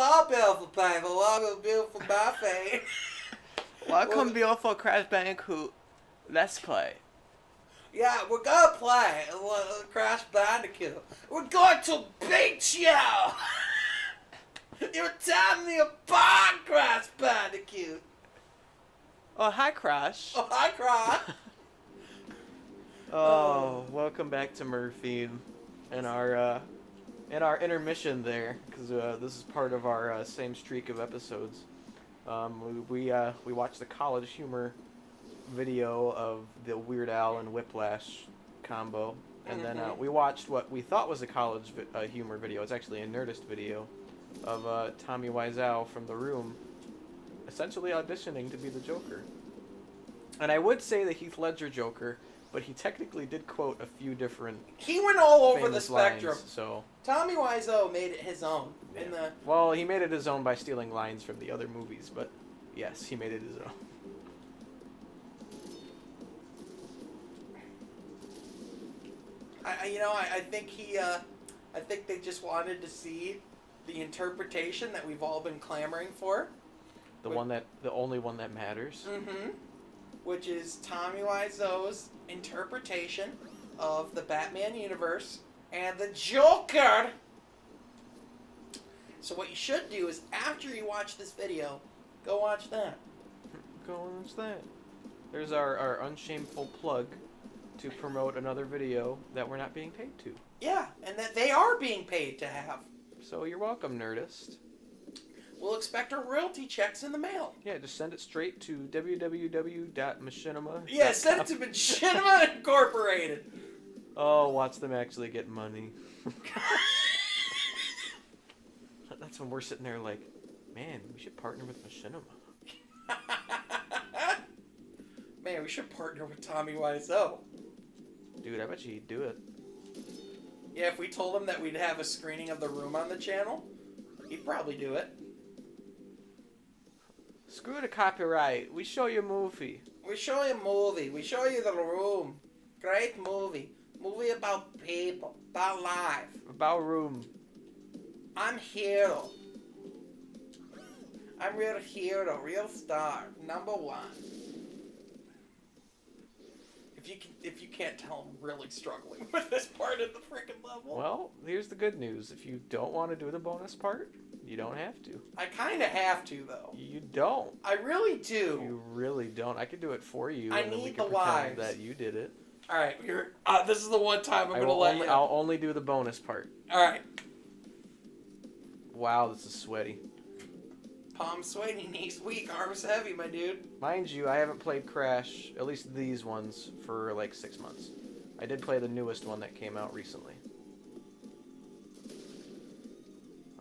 Hello, beautiful people. Welcome to beautiful Buffet. Welcome, beautiful Crash Bandicoot. Let's play. Yeah, we're gonna play Crash Bandicoot. We're going to beat you! You're telling me apart, Crash Bandicoot! Oh, hi, Crash. Oh, hi, Crash! Welcome back to Murphy and our intermission there, because this is part of our same streak of episodes. We watched the college humor video of the Weird Al and Whiplash combo, and then we watched what we thought was a college humor video. It's actually a Nerdist video of Tommy Wiseau from The Room essentially auditioning to be the Joker. And I would say the Heath Ledger Joker, but he technically did quote a few different. He went all over the spectrum. Lines, so Tommy Wiseau made it his own. Yeah. Well, he made it his own by stealing lines from the other movies, but yes, he made it his own. I think they just wanted to see the interpretation that we've all been clamoring for. The only one that matters. Mm-hmm. Which is Tommy Wiseau's interpretation of the Batman universe and the Joker. So what you should do is, after you watch this video, go watch that. Go watch that. There's our unshameful plug to promote another video that we're not being paid to. Yeah, and that they are being paid to have. So you're welcome, Nerdist. We'll expect our royalty checks in the mail. Yeah, just send it straight to www.machinima.com. Yeah, send it to Machinima Incorporated. Oh, watch them actually get money. That's when we're sitting there like, man, we should partner with Machinima. Man, we should partner with Tommy Wiseau. Dude, I bet you he'd do it. Yeah, if we told him that we'd have a screening of The Room on the channel, he'd probably do it. Screw the copyright. We show you a movie. We show you a movie. We show you The Room. Great movie. Movie about people. About life. About room. I'm hero. I'm real hero. Real star. Number one. If you can't tell, I'm really struggling with this part of the freaking level. Well, here's the good news. If you don't want to do the bonus part, you don't have to. I kind of have to, though. You don't. I really do. You really don't. I could do it for you. I and then need we can the pretend lives. that you did it. All right, this is the one time I'm going to let you. I'll only do the bonus part. All right. Wow, this is sweaty. Palms sweaty, knees weak, arms heavy, my dude. Mind you, I haven't played Crash, at least these ones, for like 6 months. I did play the newest one that came out recently.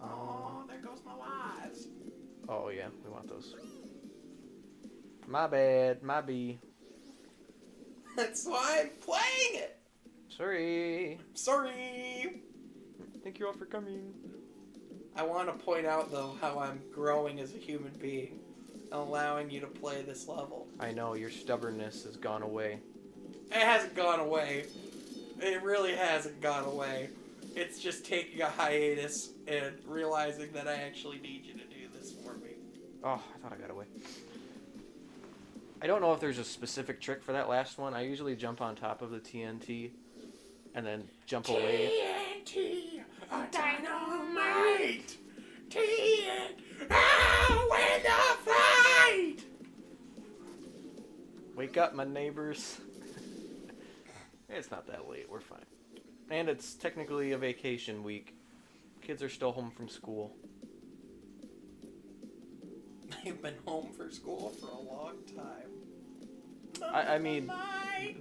Oh, there goes my lives. Oh yeah, we want those. My bad, my B. That's why I'm playing it. Sorry. Sorry. Thank you all for coming. I want to point out, though, how I'm growing as a human being and allowing you to play this level. I know, your stubbornness has gone away. It hasn't gone away. It really hasn't gone away. It's just taking a hiatus and realizing that I actually need you to do this for me. Oh, I thought I got away. I don't know if there's a specific trick for that last one. I usually jump on top of the TNT and then jump away. TNT, a dynamite! TNT, win the fight! Wake up, my neighbors. It's not that late. We're fine. And it's technically a vacation week. Kids are still home from school. They've been home for school for a long time. I mean,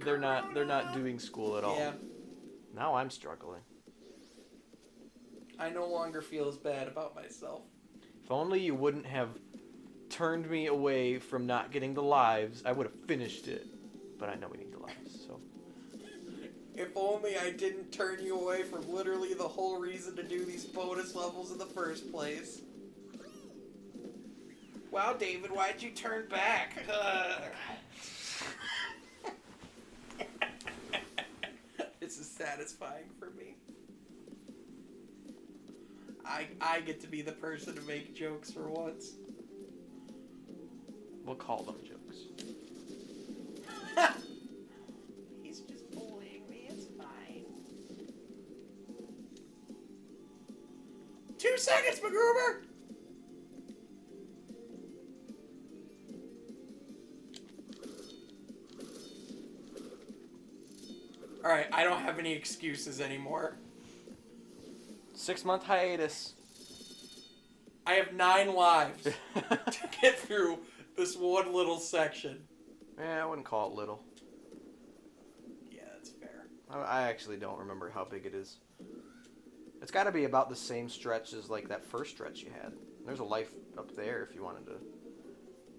they're not doing school at all. Yeah. Now I'm struggling. I no longer feel as bad about myself. If only you wouldn't have turned me away from not getting the lives, I would have finished it. But I know we need the lives, so. If only I didn't turn you away from literally the whole reason to do these bonus levels in the first place. Wow, David, why'd you turn back? This is satisfying for me. I get to be the person to make jokes for once. We'll call them jokes. He's just bullying me. It's fine. 2 seconds, MacGruber! Alright, I don't have any excuses anymore. 6-month hiatus. I have 9 lives to get through this one little section. Yeah, I wouldn't call it little. Yeah, that's fair. I actually don't remember how big it is. It's got to be about the same stretch as like that first stretch you had. There's a life up there if you wanted to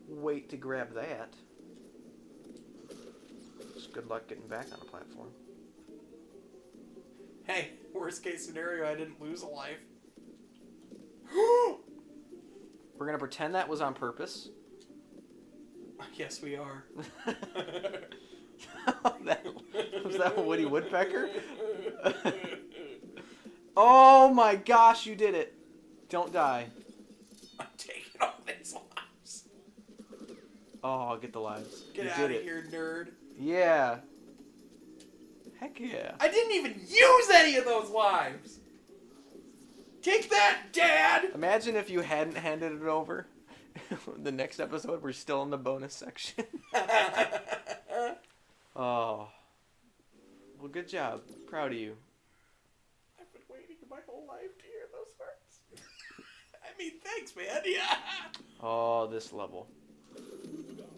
wait to grab that. Just good luck getting back on a platform. Hey, worst case scenario, I didn't lose a life. We're going to pretend that was on purpose. Yes, we are. Was that a Woody Woodpecker? Oh my gosh, you did it. Don't die. I'm taking all these lives. Oh, I'll get the lives. Get you out did of it. here, nerd. Yeah. Heck yeah. I didn't even use any of those lives. Take that, Dad! Imagine if you hadn't handed it over. The next episode, we're still in the bonus section. Oh. Well, good job. Proud of you. I've been waiting my whole life to hear those words. I mean, thanks, man. Yeah. Oh, this level.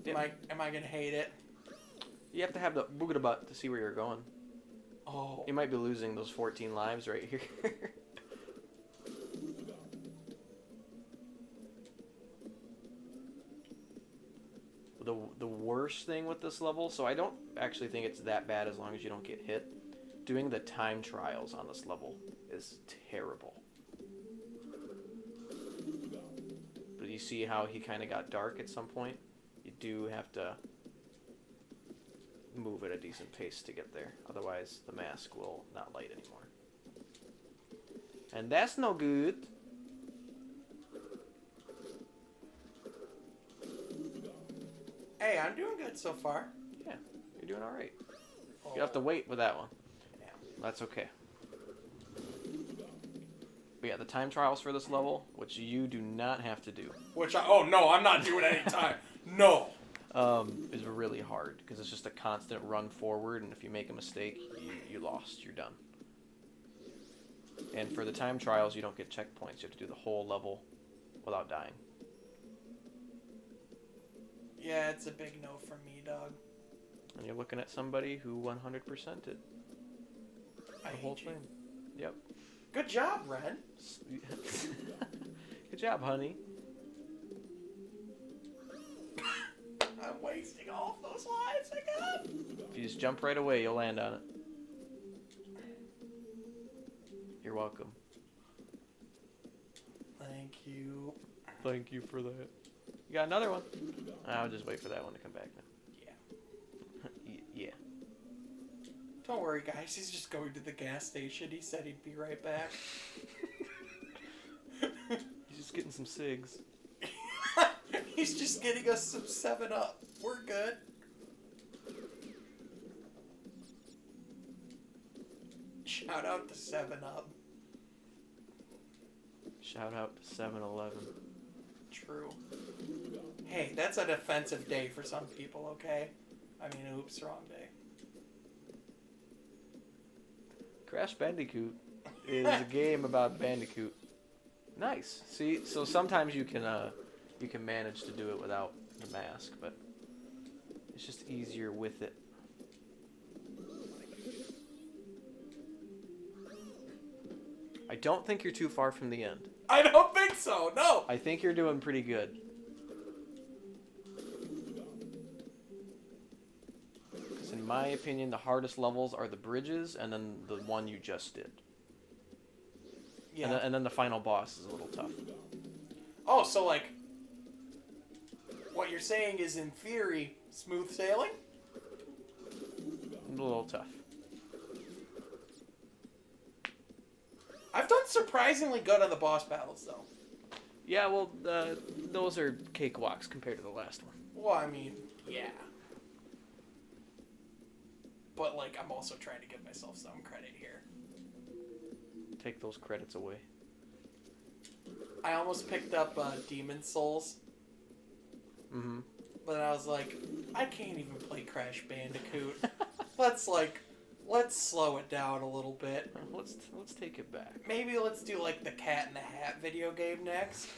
Am I gonna hate it? You have to have the boogadabutt to see where you're going. Oh. You might be losing those 14 lives right here. The worst thing with this level, so I don't actually think it's that bad as long as you don't get hit. Doing the time trials on this level is terrible. But you see how he kind of got dark at some point? You do have to move at a decent pace to get there. Otherwise, the mask will not light anymore. And that's no good. Hey, I'm doing good so far. Yeah, you're doing all right. You have to wait with that one. Yeah. That's okay. But yeah, the time trials for this level, which you do not have to do, Oh no, I'm not doing any time. No. is really hard because it's just a constant run forward, and if you make a mistake, you lost. You're done. And for the time trials, you don't get checkpoints. You have to do the whole level without dying. Yeah, it's a big no from me, dog. And you're looking at somebody who 100%ed I the whole hate you. thing. Yep. Good job, Ren. Good job, honey. I'm wasting all of those lives I got. If you just jump right away, you'll land on it. You're welcome. Thank you. Thank you for that. You got another one? I'll just wait for that one to come back now. Yeah. Yeah. Don't worry, guys. He's just going to the gas station. He said he'd be right back. He's just getting some cigs. He's just getting us some 7-Up. We're good. Shout out to 7-Up. Shout out to 7-Eleven. True. Hey, that's an offensive day for some people, okay? I mean, oops, wrong day. Crash Bandicoot is a game about Bandicoot. Nice. See, so sometimes you can manage to do it without the mask, but it's just easier with it. I don't think you're too far from the end. I don't think so, no! I think you're doing pretty good. Because in my opinion, the hardest levels are the bridges and then the one you just did. Yeah. And then the final boss is a little tough. Oh, so like, what you're saying is, in theory, smooth sailing? A little tough. I've done surprisingly good on the boss battles, though. Yeah, well, those are cakewalks compared to the last one. Well, I mean, yeah. But, like, I'm also trying to give myself some credit here. Take those credits away. I almost picked up Demon Souls. Mm-hmm. But I was like, I can't even play Crash Bandicoot. Let's slow it down a little bit. Let's take it back. Maybe let's do, like, the Cat in the Hat video game next.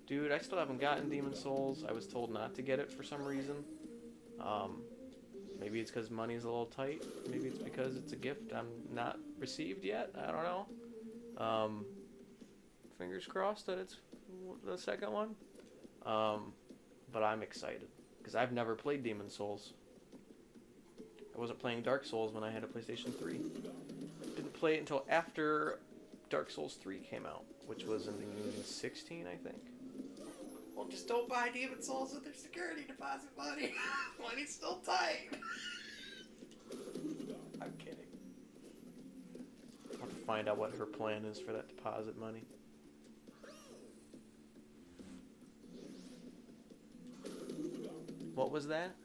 Dude, I still haven't gotten Demon Souls. I was told not to get it for some reason. Maybe it's because money's a little tight. Maybe it's because it's a gift I'm not received yet. I don't know. Fingers crossed that it's the second one. But I'm excited because I've never played Demon Souls. I wasn't playing Dark Souls when I had a PlayStation 3. Didn't play it until after Dark Souls 3 came out, which was in 2016, I think. Well, just don't buy Demon Souls with their security deposit money. Money's still tight. I'm kidding. I'll have to find out what her plan is for that deposit money. What was that?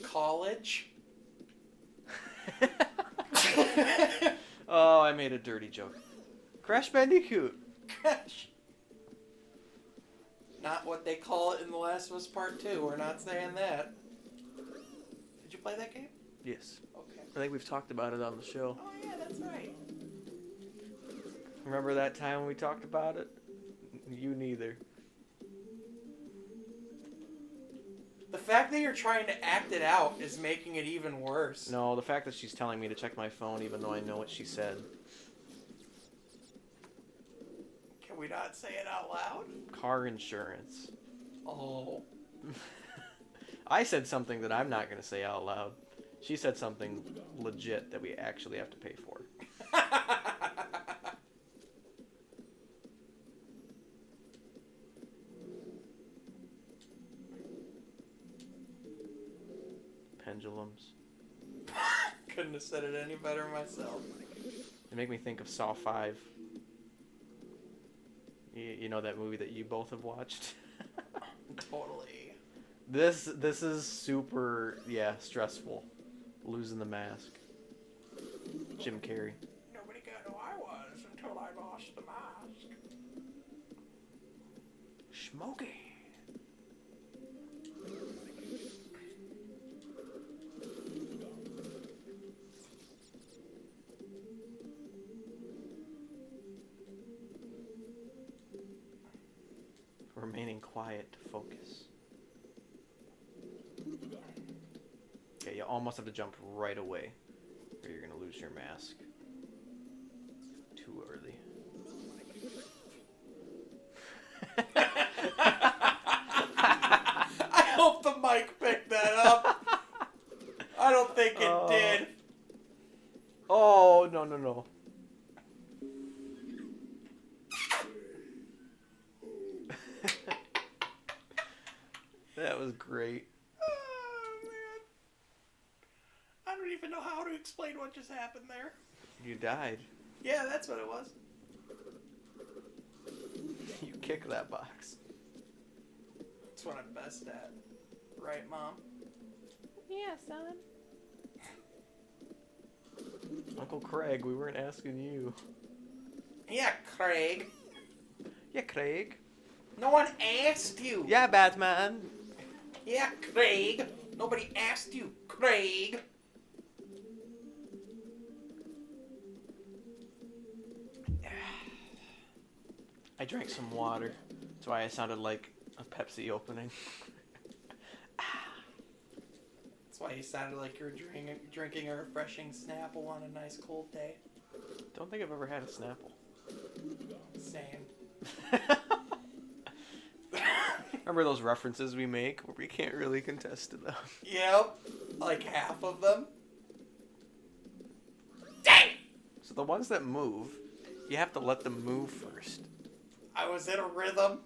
College. Oh, I made a dirty joke. Crash Bandicoot. Crash. Not what they call it in The Last of Us Part 2. We're not saying that. Did you play that game? Yes. Okay. I think we've talked about it on the show. Oh, yeah, that's right. Remember that time when we talked about it? You neither. The fact that you're trying to act it out is making it even worse. No, the fact that she's telling me to check my phone even though I know what she said. Can we not say it out loud? Car insurance. Oh. I said something that I'm not going to say out loud. She said something legit that we actually have to pay for. Pendulums. Couldn't have said it any better myself. They make me think of Saw 5. You know that movie that you both have watched? Totally. This is super, stressful. Losing the mask. Jim Carrey. Nobody got who I was until I lost the mask. Smokey. Remaining quiet to focus. Okay, you almost have to jump right away, or you're gonna lose your mask. Too early. I hope the mic picked that up. I don't think it did. Oh, no. That was great. Oh, man. I don't even know how to explain what just happened there. You died. Yeah, that's what it was. You kicked that box. That's what I'm best at. Right, Mom? Yeah, son. Uncle Craig, we weren't asking you. Yeah, Craig. Yeah, Craig. No one asked you. Yeah, Batman. Yeah, Craig. Nobody asked you, Craig. I drank some water. That's why I sounded like a Pepsi opening. That's why you sounded like you're drinking a refreshing Snapple on a nice cold day. Don't think I've ever had a Snapple. Same. Remember those references we make where we can't really contest to them? Yep. Like half of them. Dang! So the ones that move, you have to let them move first. I was in a rhythm.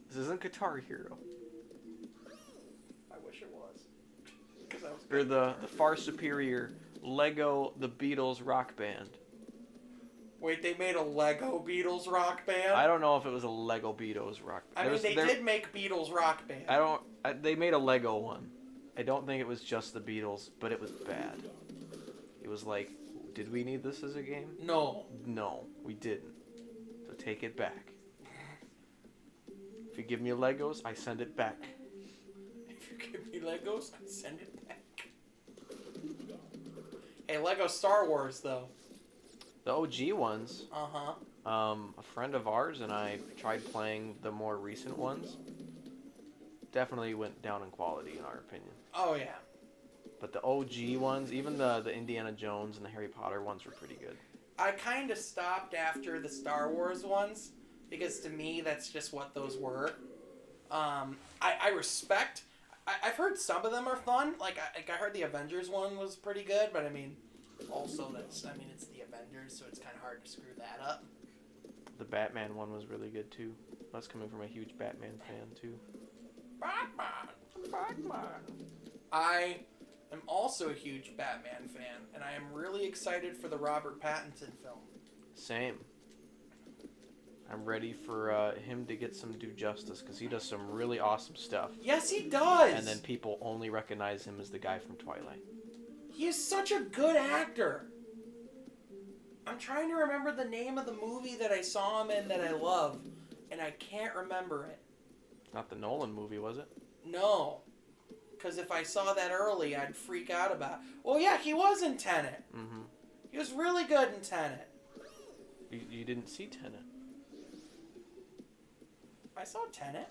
This isn't Guitar Hero. I wish it was. 'Cause I was Or the far superior Lego The Beatles Rock Band. Wait, they made a Lego Beatles rock band? I don't know if it was a Lego Beatles rock band. I mean, they did make Beatles rock band. They made a Lego one. I don't think it was just the Beatles, but it was bad. It was like, did we need this as a game? No. No, we didn't. So take it back. If you give me Legos, I send it back. If you give me Legos, I send it back. Hey, Lego Star Wars, though. The OG ones. Uh-huh. A friend of ours and I tried playing the more recent ones. Definitely went down in quality, in our opinion. Oh, yeah. But the OG ones, even the Indiana Jones and the Harry Potter ones were pretty good. I kind of stopped after the Star Wars ones, because to me, that's just what those were. I respect... I've heard some of them are fun. Like I heard the Avengers one was pretty good, but I mean, also it's the Avengers, so it's kind of hard to screw that up. The Batman one was really good too. That's coming from a huge Batman fan too. Batman. I am also a huge Batman fan, and I am really excited for the Robert Pattinson film. Same. I'm ready for him to get some due justice, because he does some really awesome stuff. Yes, he does! And then people only recognize him as the guy from Twilight. He is such a good actor. I'm trying to remember the name of the movie that I saw him in that I love, and I can't remember it. Not the Nolan movie, was it? No. Because if I saw that early, I'd freak out about it. Well, yeah, he was in Tenet. Mm-hmm. He was really good in Tenet. You didn't see Tenet. I saw Tenet.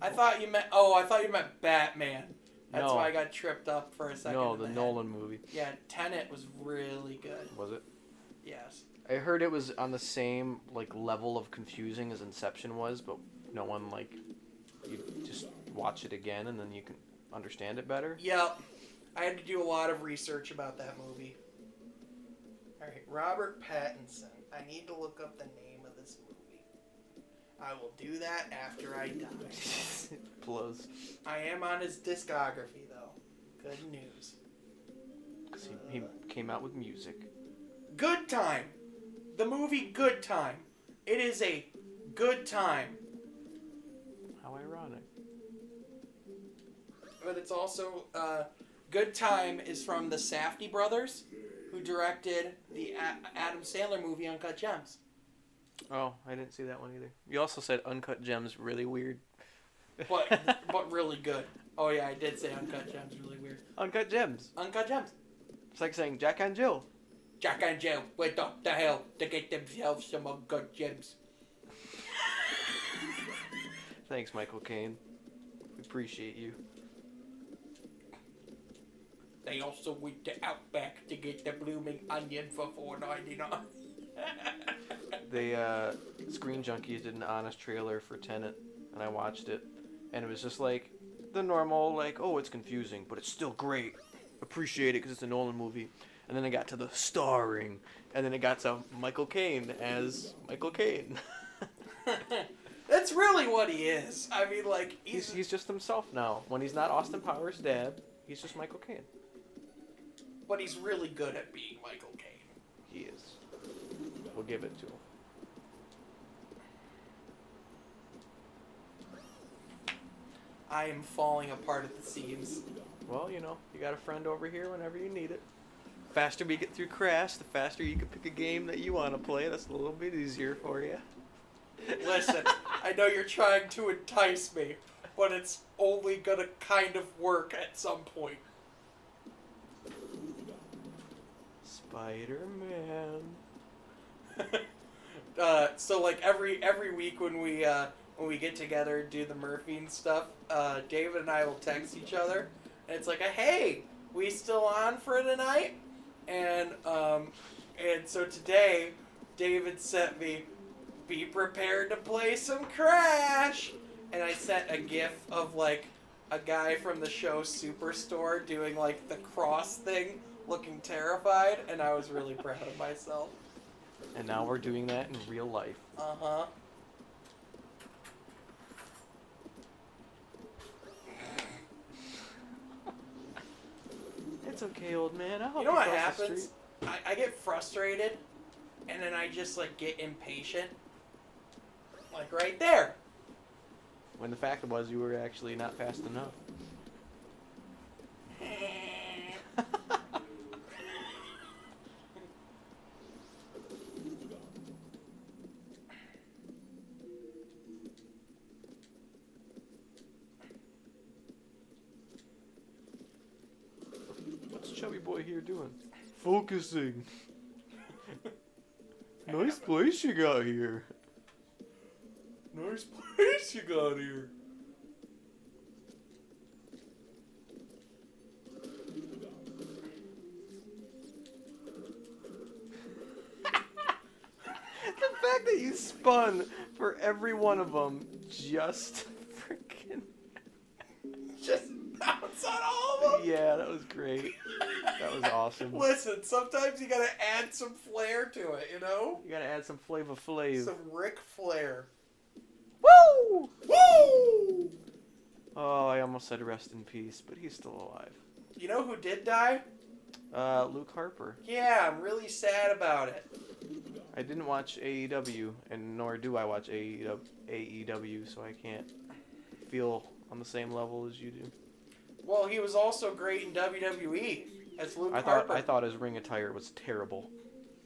I thought you meant Batman. That's No. why I got tripped up for a second. No, in the head. Nolan movie. Yeah, Tenet was really good. Was it? Yes. I heard it was on the same level of confusing as Inception was, but no one you just watch it again and then you can understand it better. Yep. I had to do a lot of research about that movie. Alright, Robert Pattinson. I need to look up the name of this movie. I will do that after I die. Blows. I am on his discography, though. Good news. 'Cause he came out with music. Good Time. The movie Good Time. It is a good time. How ironic. But it's also, Good Time is from the Safdie brothers, who directed the Adam Sandler movie Uncut Gems. Oh, I didn't see that one either. You also said Uncut Gems really weird. But really good. Oh yeah, I did say Uncut Gems really weird. Uncut Gems. Uncut Gems. It's like saying Jack and Jill. Jack and Jill went up the hill to get themselves some Uncut Gems. Thanks, Michael Caine. We appreciate you. They also went to Outback to get the blooming onion for $4.99. They, Screen Junkies did an honest trailer for Tenet, and I watched it, and it was just the normal, oh, it's confusing, but it's still great. Appreciate it because it's a Nolan movie. And then it got to the starring, and then it got to Michael Caine as Michael Caine. That's really what he is. I mean, He's just himself now. When he's not Austin Powers' dad, he's just Michael Caine. But he's really good at being Michael Caine. He is. We'll give it to him. I am falling apart at the seams. Well, you got a friend over here whenever you need it. The faster we get through Crash, the faster you can pick a game that you want to play. That's a little bit easier for you. Listen, I know you're trying to entice me, but it's only gonna kind of work at some point. Spider-Man. So every week when we get together and do the Murphy and stuff, David and I will text each other, and it's hey, we still on for tonight? And so today, David sent me, be prepared to play some Crash, and I sent a gif of a guy from the show Superstore doing the cross thing, looking terrified, and I was really proud of myself. And now we're doing that in real life. Uh-huh. It's okay, old man. I'll help You know what cross the happens? street. I get frustrated, and then I just like get impatient. Like right there. When the fact was, you were actually not fast enough. What's Chubby Boy here doing? Focusing. Nice place you got here. Nice place you got here. The fact that you spun for every one of them just freaking... Just bounce on all of them. Yeah, that was great. That was awesome. Listen, sometimes you gotta add some flair to it, you know? You gotta add some Flava Flav. Some Ric Flair. Woo! Woo! Oh, I almost said rest in peace, but he's still alive. You know who did die? Luke Harper. Yeah, I'm really sad about it. I didn't watch AEW, and nor do I watch AEW, so I can't feel on the same level as you do. Well, he was also great in WWE as Luke Harper. I thought his ring attire was terrible.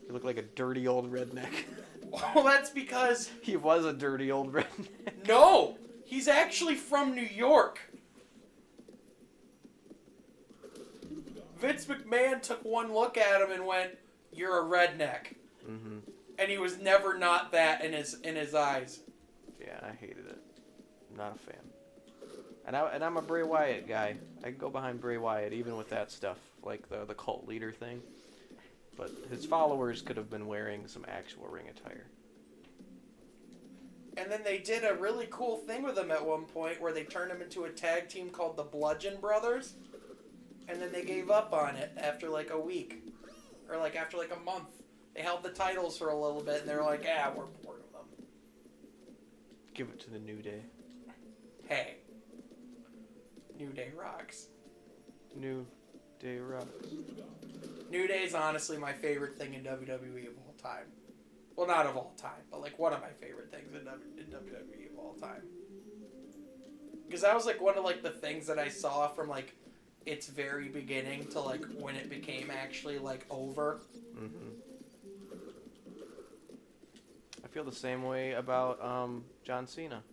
He looked like a dirty old redneck. Well, that's because... He was a dirty old redneck. No! He's actually from New York. Vince McMahon took one look at him and went, "You're a redneck." Mm-hmm. And he was never not that in his eyes. Yeah, I hated it. Not a fan. And I'm a Bray Wyatt guy. I can go behind Bray Wyatt even with that stuff, like the cult leader thing. But his followers could have been wearing some actual ring attire. And then they did a really cool thing with him at one point where they turned him into a tag team called the Bludgeon Brothers. And then they gave up on it after like a week. Or like after like a month. They held the titles for a little bit and they were like, we're bored of them. Give it to the New Day. Hey. New Day rocks. New Day rocks. New Day's honestly my favorite thing in WWE of all time. Well, not of all time, but like one of my favorite things in WWE of all time. Because that was like one of like the things that I saw from like its very beginning to like when it became actually like over. Mm-hmm. I feel the same way about John Cena.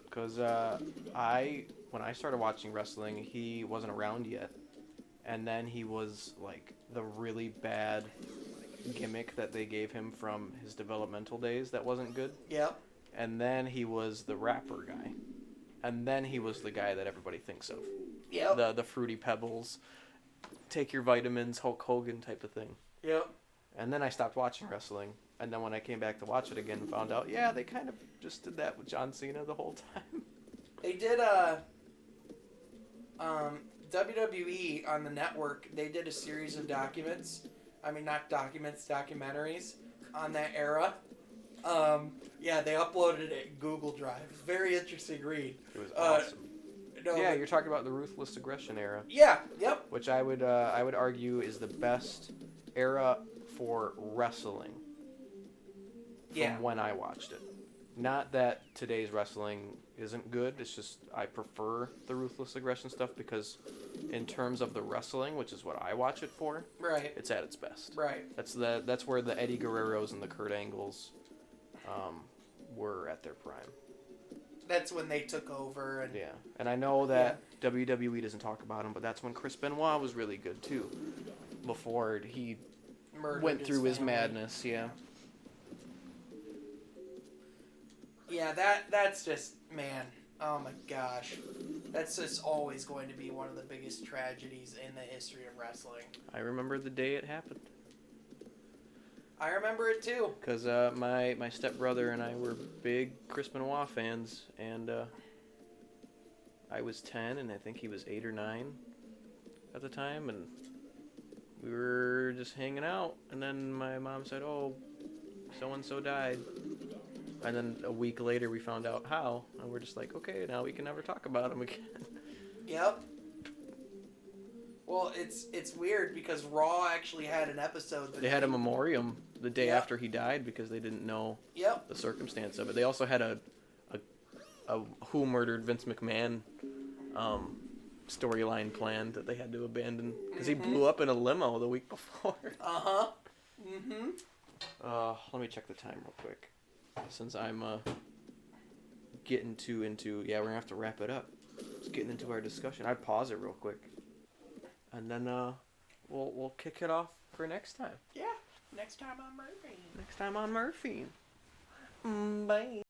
Because when I started watching wrestling, he wasn't around yet. And then he was like the really bad gimmick that they gave him from his developmental days that wasn't good. Yep. And then he was the rapper guy. And then he was the guy that everybody thinks of. Yep. The Fruity Pebbles, take your vitamins, Hulk Hogan type of thing. Yep. And then I stopped watching wrestling. And then when I came back to watch it again, found out, yeah, they kind of just did that with John Cena the whole time. They did WWE on the network, they did a series of documentaries on that era. Yeah, they uploaded it in Google Drive. It's a very interesting read. It was awesome. No, Yeah, you're talking about the Ruthless Aggression era. Yeah, yep. Which I would argue is the best era for wrestling from when I watched it. Not that today's wrestling isn't good, it's just I prefer the Ruthless Aggression stuff because in terms of the wrestling, which is what I watch it for, right, it's at its best. Right. That's where the Eddie Guerreros and the Kurt Angles were at their prime. That's when they took over. And yeah, and I know that WWE doesn't talk about him, but that's when Chris Benoit was really good too, before he went through his madness. Yeah. Yeah, that's just, man, oh my gosh. That's just always going to be one of the biggest tragedies in the history of wrestling. I remember the day it happened. I remember it too. Because my stepbrother and I were big Chris Benoit fans, and I was 10, and I think he was 8 or 9 at the time, and we were just hanging out, and then my mom said, "Oh, so-and-so died." And then a week later, we found out how, and we're just like, okay, now we can never talk about him again. Yep. Well, it's weird because Raw actually had an episode. They had a memoriam the day Yep. after he died because they didn't know Yep. the circumstance of it. They also had a Who Murdered Vince McMahon storyline planned that they had to abandon because he blew up in a limo the week before. Uh-huh. Mm-hmm. Let me check the time real quick, since I'm getting too into. Yeah, we're gonna have to wrap it up. Just getting into our discussion. I'd pause it real quick, and then we'll kick it off for next time. Yeah. Next time on Murphy. Next time on Murphy. Bye.